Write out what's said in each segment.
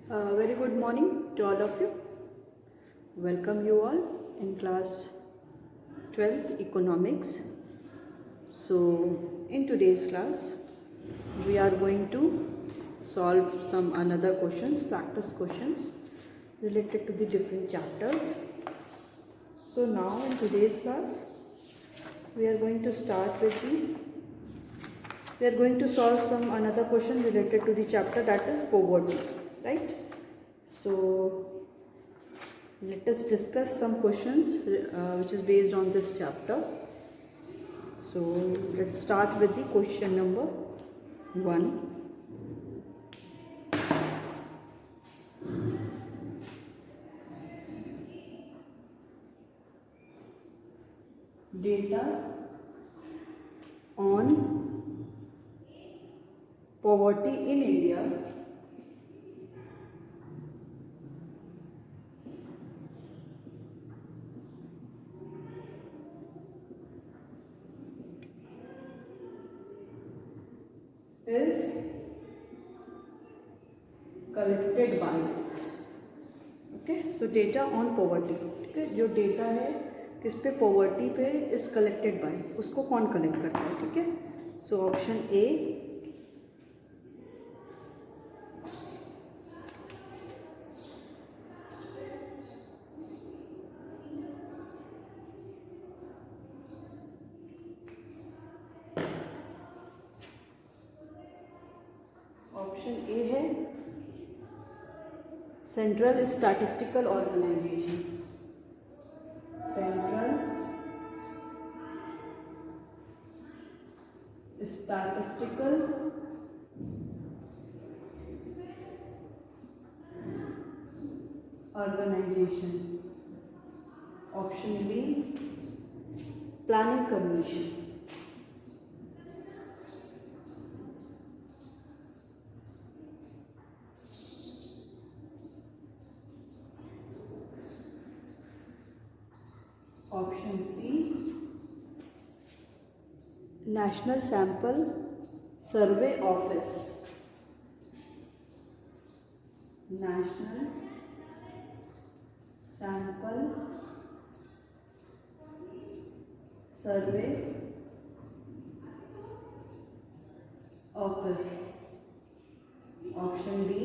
Very good morning to all of you. Welcome you all in class 12th economics. So in today's class we are going to solve some another questions, practice questions related to the different chapters. So now in today's class we are going to solve some another question related to the chapter, that is poverty, right? So let us discuss some questions which is based on this chapter. So let's start with the question number 1. Data on poverty in India is collected by, okay, so data on poverty, ठीक है, जो data है किस पे, poverty पे, is collected by, उसको कौन collect करता है, ठीक है. So option A, option A है central statistical organisation. Central statistical organisation. Option B, planning commission. Option C, national sample survey office. National sample survey office. Option B,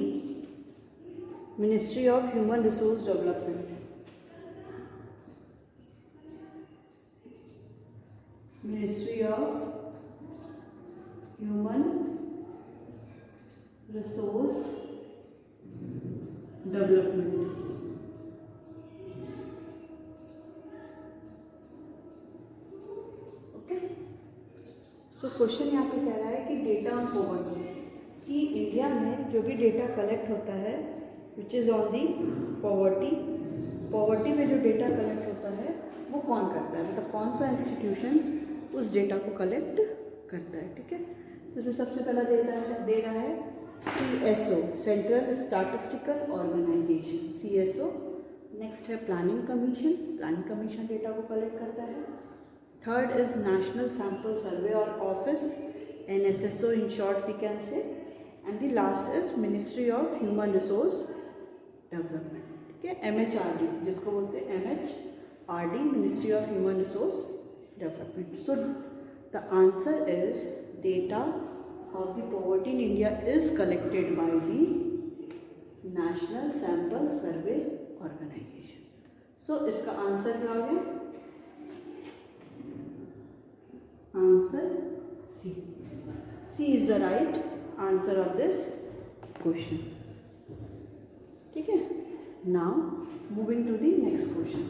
ministry of human resource development. Ministry of human resource development. Okay, so question यहाँ पे कह रहा है कि data on poverty, कि India में जो भी डेटा कलेक्ट होता है which is on the poverty, poverty में जो डेटा कलेक्ट होता है वो कौन करता है, मतलब कौन सा इंस्टीट्यूशन उस डेटा को कलेक्ट करता है, ठीक है. तो जो सबसे पहला दे रहा है CSO, central statistical organisation, CSO. Next है planning commission, planning commission data को कलेक्ट करता है. Third is national sample survey और office, NSSO in short we can say. And the last is ministry of human resource development, ठीक है, MHRD, जिसको बोलते हैं MHRD, ministry of human resource development. So the answer is data of the poverty in India is collected by the National Sample Survey Organization. So इसका answer क्या हो गया, answer C. C is the right answer of this question. ठीक है. Now moving to the next question.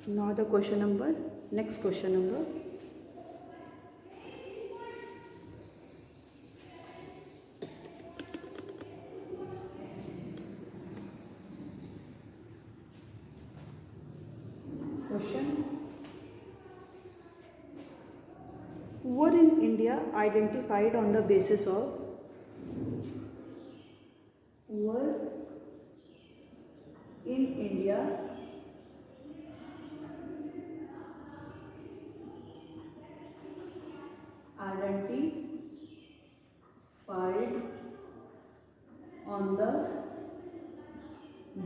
Now the next question number. Question, poor in India identified on the basis of, poor in India identified on the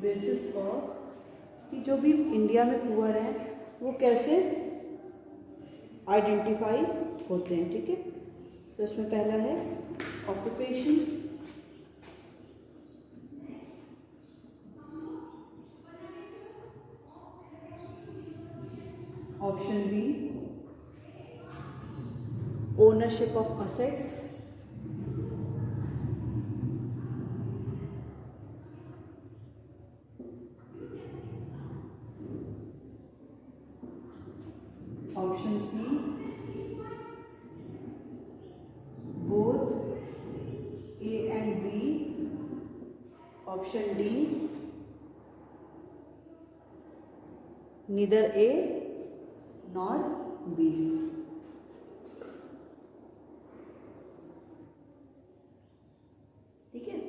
basis of, कि जो भी India में poor हैं वो कैसे identify होते हैं, ठीक है। तो इसमें पहला है occupation, option B ownership of assets, option C both A and B, option D neither A nor B. ठीक है,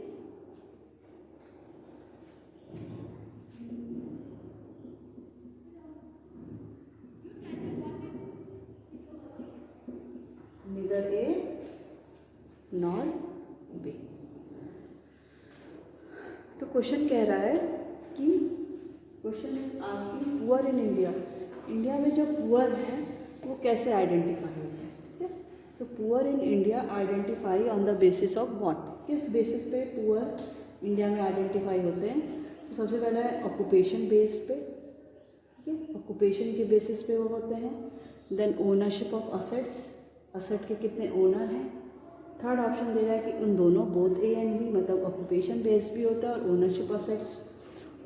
नीदर ए नॉर बी। तो क्वेश्चन कह रहा है कि question is asking poor in India, India में जो पुअर हैं वो कैसे आइडेंटिफाई होते हैं, ठीक है। So poor in India identify on the basis of what, किस बेसिस पे पुअर इंडिया में आइडेंटिफाई होते हैं। तो सबसे पहला है ऑक्यूपेशन बेस्ड पे, ठीक है, ऑक्यूपेशन के बेसिस पे वो होते हैं। Then ownership of assets, asset के कितने ओनर हैं। थर्ड ऑप्शन दे रहा है कि उन दोनों बोथ ए एंड बी, मतलब ऑक्यूपेशन बेस्ड भी होता है और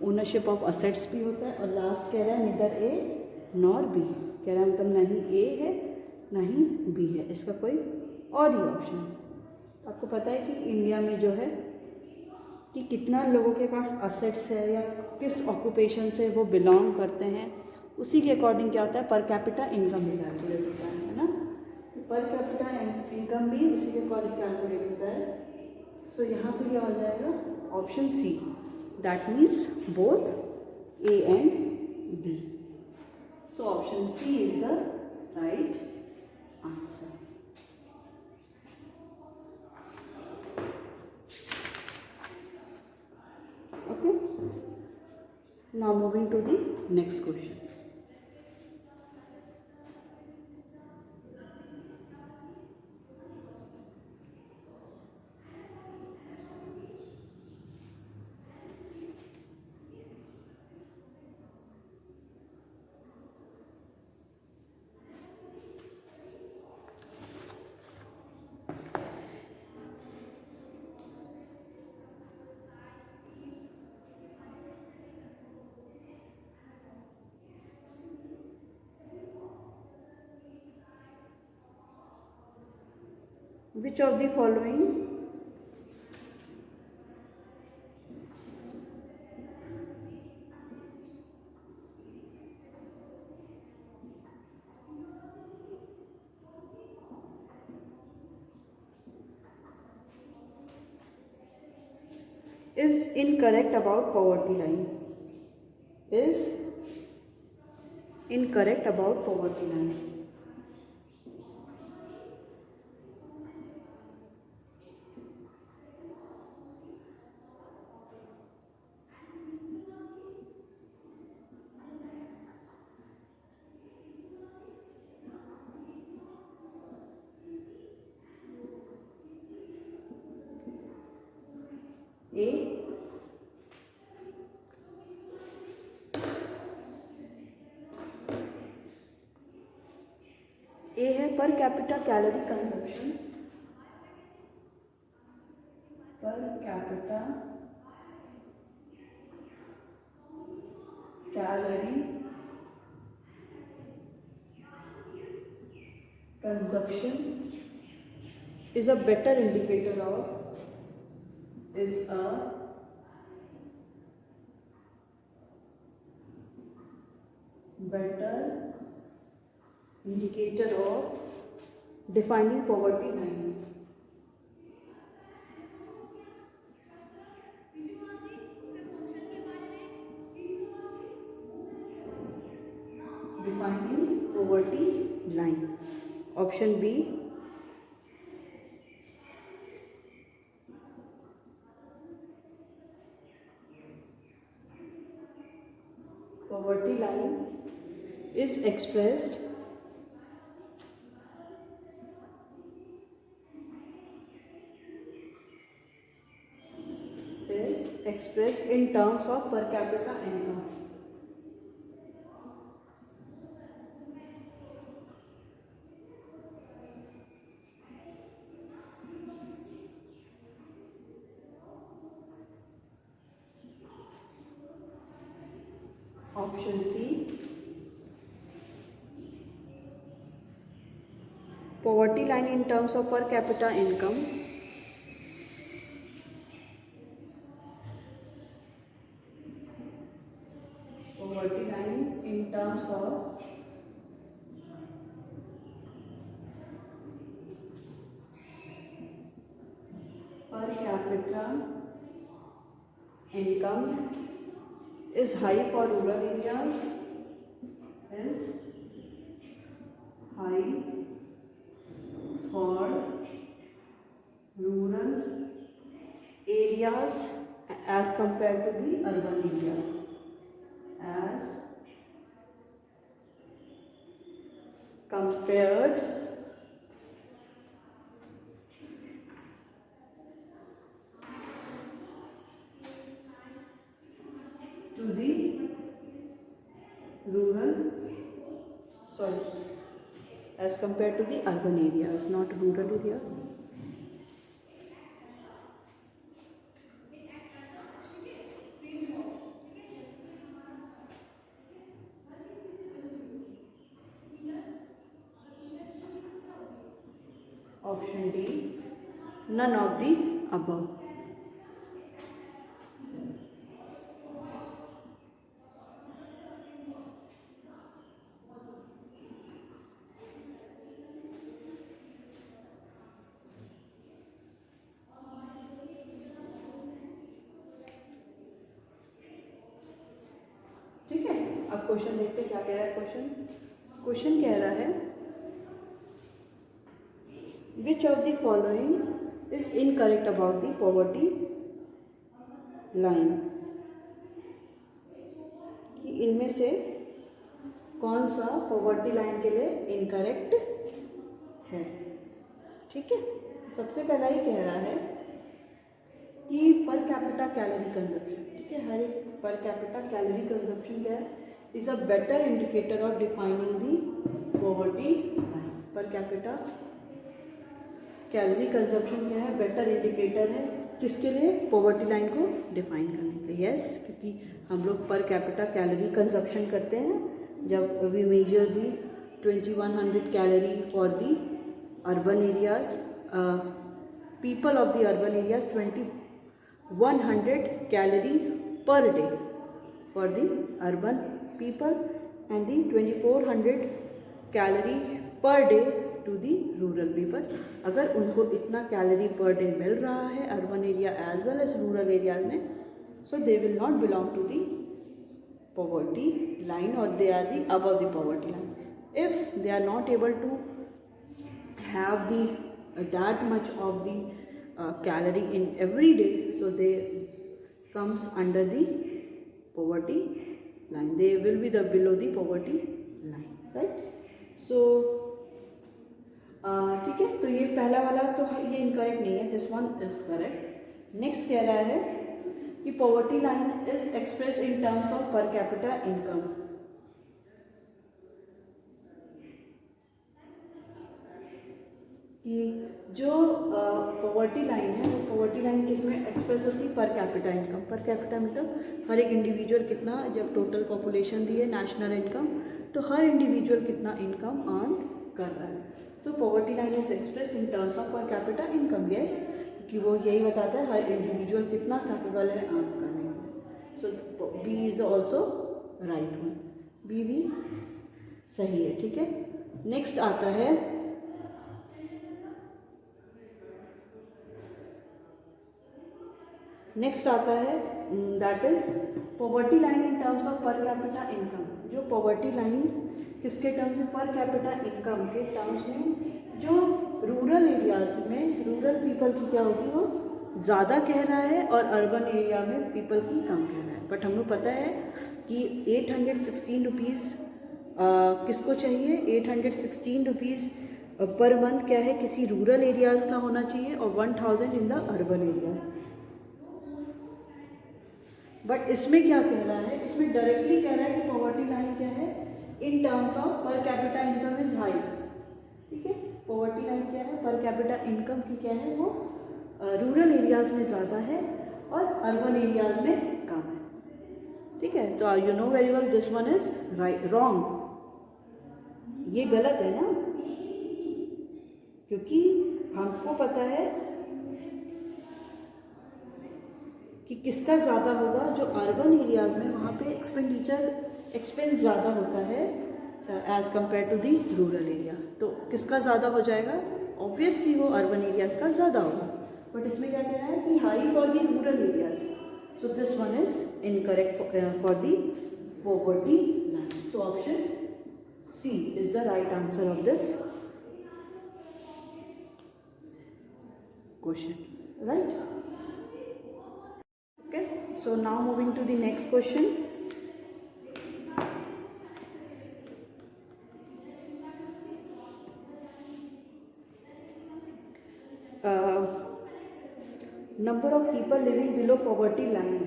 ओनरशिप ऑफ असेट्स भी होता है। और लास्ट कह रहा है नीदर ए नॉर बी, कह रहा है मतलब ना ही ए है ना ही बी है, इसका कोई और ही ऑप्शन है। आपको पता है कि इंडिया में जो है कि कितना लोगों के पास असेट्स है या किस ऑक्यूपेशन से वो बिलोंग करते हैं, उसी के अकॉर्डिंग क्या होता है, पर कैपिटा इनकम भी कैलकुलेट होता है ना। पर कैपिटा इनकम भी उसी के अकॉर्डिंग कैलकुलेट होता है। तो यहाँ पे क्या हो जाएगा, option C, that means both A and B. So option C is the right answer. Okay, now moving to the next question. Which of the following is incorrect about poverty line? Is incorrect about poverty line? A, ए है per capita calorie consumption, per capita calorie consumption is a better indicator of, is a better indicator of defining poverty line. Defining poverty line. Option B. Poverty line is expressed in terms of per capita income. Option C. Poverty line in terms of per capita income poverty line in terms of per capita income is high for rural areas, is high for rural areas as compared to the urban areas, as compared to the as compared to the urban areas, not rural area. Option D, none of the above. ठीक है, अब question देखते हैं क्या कह रहा है। Question कह रहा है which of the following is incorrect about the poverty line, कि इनमें से कौन सा पॉवर्टी लाइन के लिए इनकरेक्ट है। ठीक है, सबसे पहला ही कह रहा है कि पर कैपिटा कैलोरी कंजप्शन। ठीक है, हर एक पर कैपिटा कैलोरी कंजप्शन क्या है, is a better indicator of defining the poverty line. Per capita calorie consumption क्या है, बेटर इंडिकेटर है किसके लिए, पॉवर्टी लाइन को डिफाइन करने के लिए। यस, क्योंकि हम लोग पर कैपिटा कैलोरी कंजप्शन करते हैं जब we measure the 2100 calorie for the urban areas, people of the urban areas 2100 calorie per day for the urban people and the 2400 calorie per day to the rural people। अगर उनको इतना calorie per day मिल रहा है urban area as well as rural areas में, so they will not belong to the poverty line or they are the above the poverty line। if they are not able to have the that much of the calorie in every day, so they comes under the poverty line, they will be the below the poverty line, right। so ठीक है, तो ये पहला वाला तो ये incorrect नहीं है, this one is correct. Next कह रहा है कि poverty line is express in terms of per capita income. कि जो पॉवर्टी लाइन है वो पॉवर्टी लाइन किस में एक्सप्रेस होती है, पर कैपिटा इनकम। पर कैपिटा मतलब हर एक इंडिविजुअल कितना, जब टोटल पॉपुलेशन दी है नेशनल इनकम, तो हर इंडिविजुअल कितना इनकम अर्न कर रहा है। So poverty line is express in terms of per capita income. Yes, कि वो यही बताता है हर इंडिविजुअल कितना कैपेबल है अर्न करने में। So B is also right one. B भी सही है, ठीक है। नेक्स्ट आता है that is poverty line in terms of per capita income. जो पॉवर्टी लाइन किसके टर्म्स में, पर कैपिटा इनकम के टर्म्स में, जो रूरल एरियाज में रूरल पीपल की क्या होगी, वो ज़्यादा कह रहा है और अर्बन एरिया में पीपल की कम कह रहा है। बट हमको पता है कि 816 रुपीज़ किसको चाहिए, 816 रुपीज़ पर मंथ क्या है, किसी रूरल एरियाज़ का होना चाहिए और 1000 in the urban area. But इसमें क्या कह रहा है, इसमें डायरेक्टली कह रहा है कि पॉवर्टी लाइन क्या है, इन terms of per capita income is high, ठीक है। पॉवर्टी लाइन क्या है, पर कैपिटा इनकम की क्या है, वो रूरल एरियाज में ज़्यादा है और अर्बन एरियाज में कम है, ठीक है। तो you know very well this one is right, wrong, ये गलत है ना, क्योंकि हमको पता है कि किसका ज़्यादा होगा, जो अर्बन एरियाज़ में वहाँ पे एक्सपेंस ज़्यादा होता है as compared to the rural area. तो किसका ज़्यादा हो जाएगा, ऑब्वियसली वो अर्बन एरियाज़ का ज़्यादा होगा। बट इसमें क्या कह रहा है कि high for the rural areas, so this one is incorrect for the poverty line. So option C is the right answer of this question, right? Okay, so now moving to the next question. Number of people living below poverty line.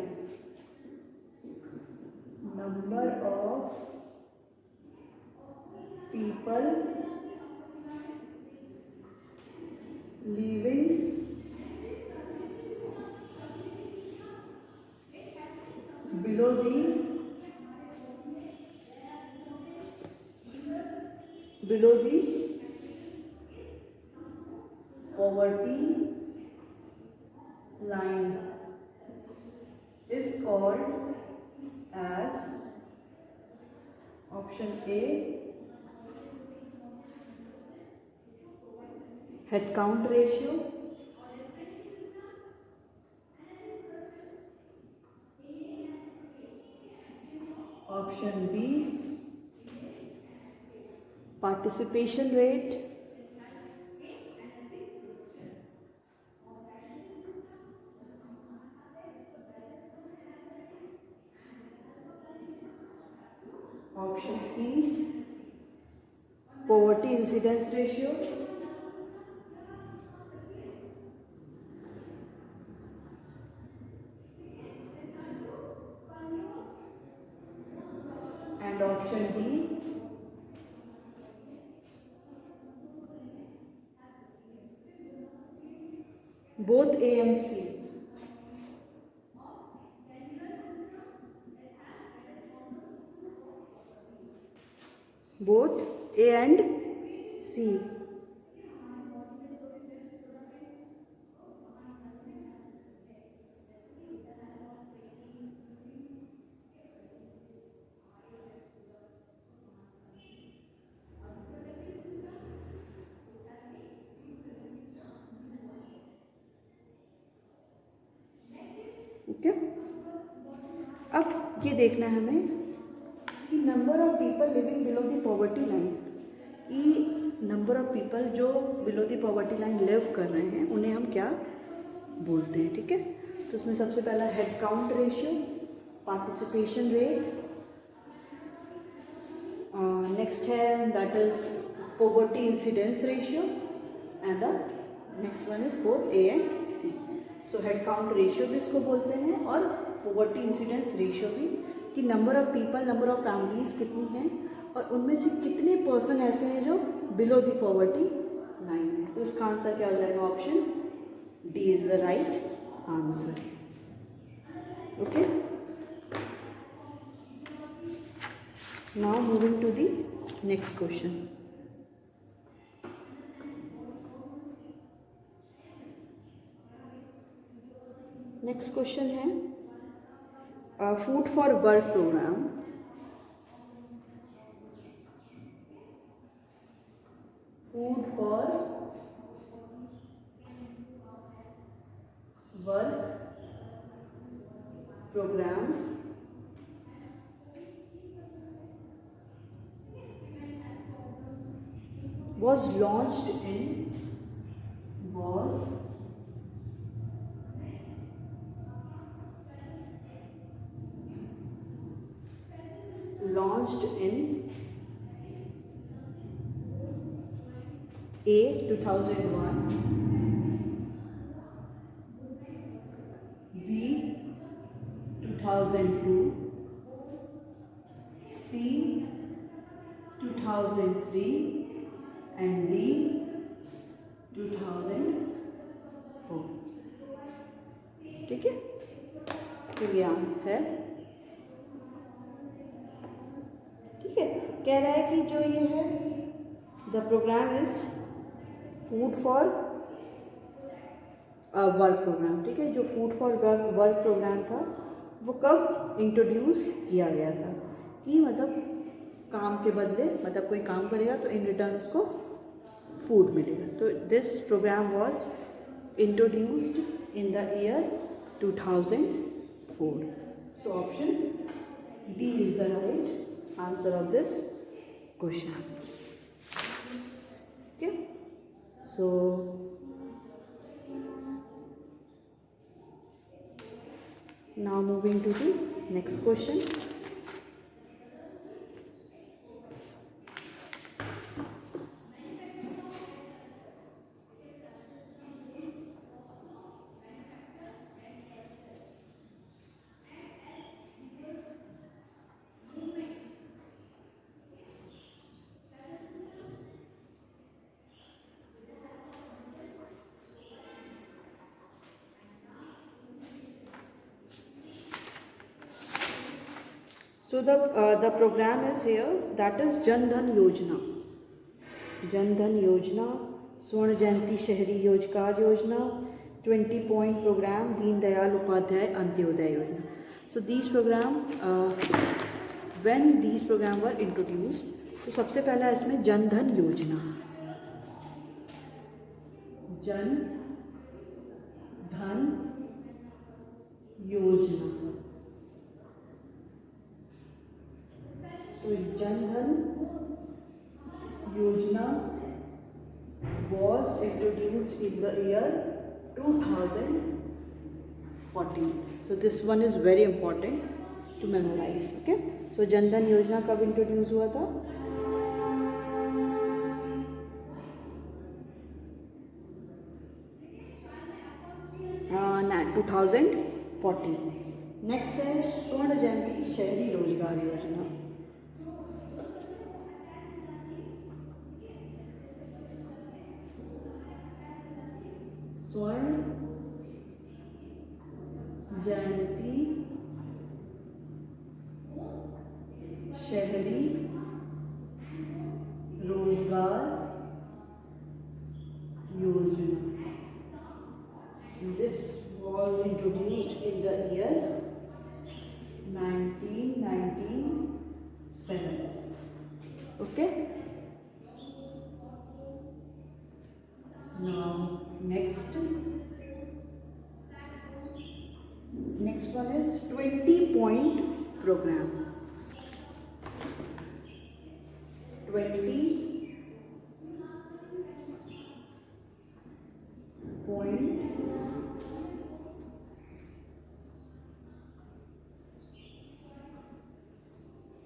Number of people living below the poverty line is called as option A head count ratio, option B participation rate, option C poverty incidence ratio, and option D both A and C. Both A and C. Okay, अब ये देखना है हमें कि number of people living below the poverty line, कि number of people जो below the poverty line live कर रहे हैं उन्हें हम क्या बोलते हैं, ठीक है। तो उसमें सबसे पहला head count ratio, participation rate, next है that is poverty incidence ratio and the next one is both A and C. So head count ratio भी इसको बोलते हैं और पॉवर्टी इंसिडेंस रेशियो भी, कि number of people, number of families कितनी हैं और उनमें से कितने पर्सन ऐसे हैं जो बिलो द पॉवर्टी लाइन है। तो इसका आंसर क्या हो जाएगा, option D is the right answer. Okay, now moving to the next question. Next question है food for work programme food for work programme was launched in A 2001, B 2002, C 2003 and D 2004. ठीक है, तो ये है। ठीक है, कह रहा है कि जो ये है the programme is food for work programme. ठीक है, जो फूड फॉर वर्क प्रोग्राम था वो कब इंट्रोड्यूस किया गया था कि मतलब काम के बदले, मतलब कोई काम करेगा तो इन रिटर्न उसको फूड मिलेगा। तो this programme was introduced in the year 2004। So option B is the right answer of this question. Okay, so now moving to the next question. So the program is here, that is Jan Dhan Yojana. Jan Dhan Yojana, Swarna Jayanti Shahri Rozgar Yojana, 20-point program, Deen Dayal Upadhyay Antyodaya Yojana. So these program, when these program were introduced, तो सबसे पहला इसमें जन धन योजना, जन धन योजना। So Jan Dhan Yojana was introduced in the year 2014. So this one is very important to memorize. Okay. So Jan Dhan Yojana कब introduce हुआ था? 2014. Next है स्वर्ण जयंती शहरी रोजगार योजना। स्वर्ण जयंती शहरी रोजगार योजना। This was introduced in the year 1997. Okay. Now next one is 20-point program. 20-point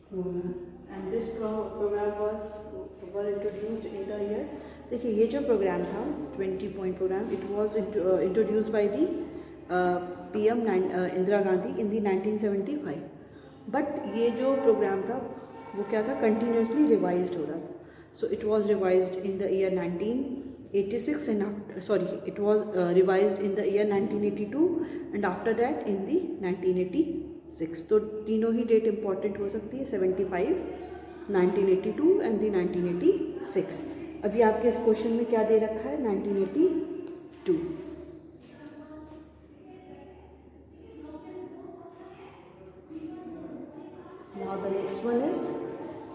program, and this program was introduced in the year, देखिए ये जो प्रोग्राम था 20-point programme, it was introduced by the PM Indira Gandhi in the 1975। But ये जो programme था वो क्या था, कंटिन्यूसली रिवाइज्ड हो रहा था। So it was revised in the year 1986 and it was revised in the year 1982 and after that in the 1986। तो तीनों ही डेट इम्पॉर्टेंट हो सकती है, 75, 1982 एंड दी 1986। अभी आपके इस क्वेश्चन में क्या दे रखा है, 1982। Now the next one is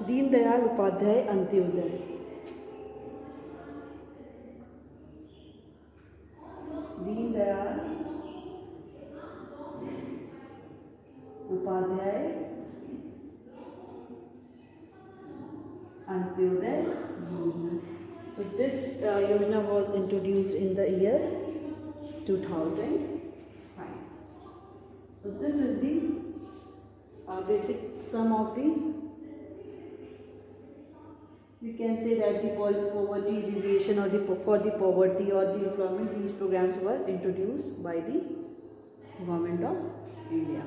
Deen Dayal Upadhyay Antyodaya. Upadhyay Antyodaya योजना. So this yojana was introduced in the year 2005. So this is the basic sum of the, we can say that the poverty alleviation or for the poverty or the employment, these programs were introduced by the government of India.